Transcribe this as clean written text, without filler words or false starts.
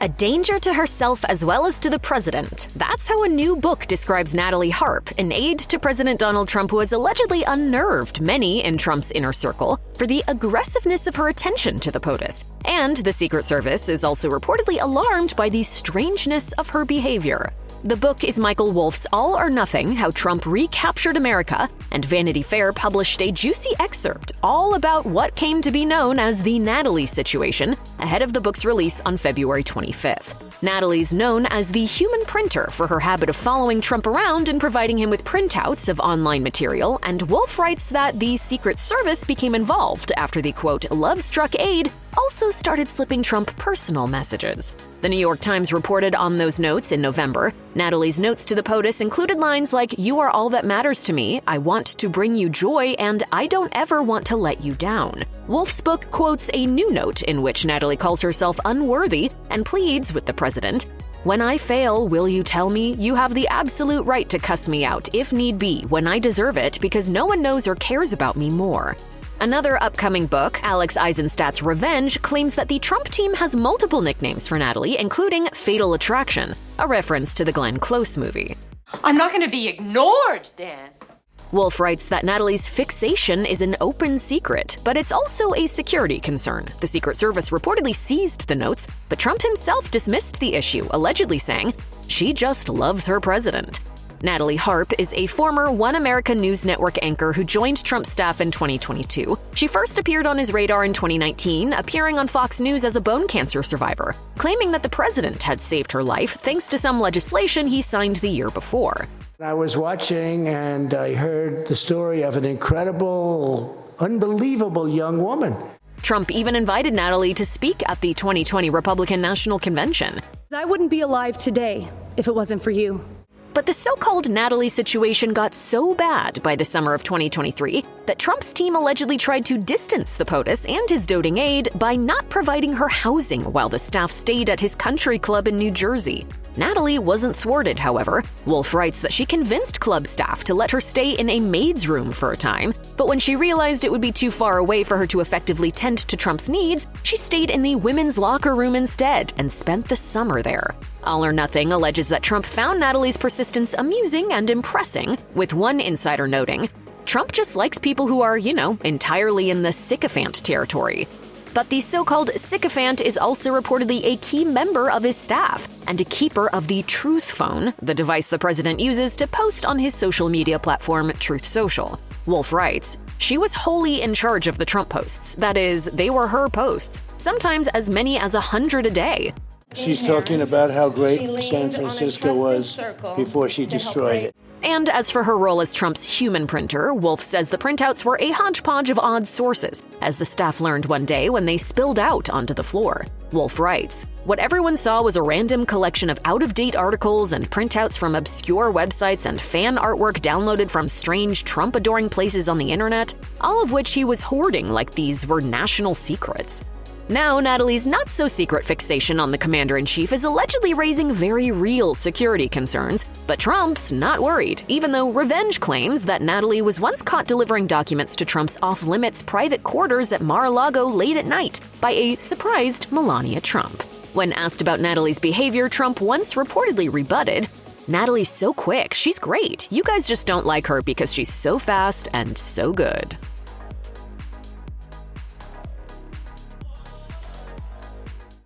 A danger to herself as well as to the president. That's how a new book describes Natalie Harp, an aide to President Donald Trump who has allegedly unnerved many in Trump's inner circle for the aggressiveness of her attention to the POTUS. And the Secret Service is also reportedly alarmed by the strangeness of her behavior. The book is Michael Wolff's All or Nothing: How Trump Recaptured America, and Vanity Fair published a juicy excerpt all about what came to be known as the Natalie situation ahead of the book's release on February 25th. Natalie's known as the human printer for her habit of following Trump around and providing him with printouts of online material, and Wolff writes that the Secret Service became involved after the, quote, Lovestruck aide also started slipping Trump personal messages. The New York Times reported on those notes in November. Natalie's notes to the POTUS included lines like, "You are all that matters to me, I want to bring you joy, and I don't ever want to let you down." Wolff's book quotes a new note in which Natalie calls herself unworthy and pleads with the president, "When I fail, will you tell me? You have the absolute right to cuss me out, if need be, when I deserve it, because no one knows or cares about me more." Another upcoming book, Alex Eisenstadt's Revenge, claims that the Trump team has multiple nicknames for Natalie, including Fatal Attraction, a reference to the Glenn Close movie. "I'm not going to be ignored, Dan." Wolff writes that Natalie's fixation is an open secret, but it's also a security concern. The Secret Service reportedly seized the notes, but Trump himself dismissed the issue, allegedly saying, "She just loves her president." Natalie Harp is a former One America News Network anchor who joined Trump's staff in 2022. She first appeared on his radar in 2019, appearing on Fox News as a bone cancer survivor, claiming that the president had saved her life thanks to some legislation he signed the year before. I was watching and I heard the story of an incredible, unbelievable young woman. Trump even invited Natalie to speak at the 2020 Republican National Convention. "I wouldn't be alive today if it wasn't for you." But the so-called Natalie situation got so bad by the summer of 2023 that Trump's team allegedly tried to distance the POTUS and his doting aide by not providing her housing while the staff stayed at his country club in New Jersey. Natalie wasn't thwarted, however. Wolff writes that she convinced club staff to let her stay in a maid's room for a time, but when she realized it would be too far away for her to effectively tend to Trump's needs, she stayed in the women's locker room instead and spent the summer there. All or Nothing alleges that Trump found Natalie's persistence amusing and impressing, with one insider noting, "Trump just likes people who are, entirely in the sycophant territory." But the so-called sycophant is also reportedly a key member of his staff and a keeper of the Truth Phone, the device the president uses to post on his social media platform Truth Social. Wolff writes, "She was wholly in charge of the Trump posts. That is, they were her posts, sometimes as many as 100 a day." She's talking about how great San Francisco was before she destroyed it. And as for her role as Trump's human printer, Wolff says the printouts were a hodgepodge of odd sources, as the staff learned one day when they spilled out onto the floor. Wolff writes, "What everyone saw was a random collection of out-of-date articles and printouts from obscure websites and fan artwork downloaded from strange Trump-adoring places on the internet, all of which he was hoarding like these were national secrets." Now, Natalie's not-so-secret fixation on the commander-in-chief is allegedly raising very real security concerns, but Trump's not worried, even though Revenge claims that Natalie was once caught delivering documents to Trump's off-limits private quarters at Mar-a-Lago late at night by a surprised Melania Trump. When asked about Natalie's behavior, Trump once reportedly rebutted, "Natalie's so quick, she's great. You guys just don't like her because she's so fast and so good."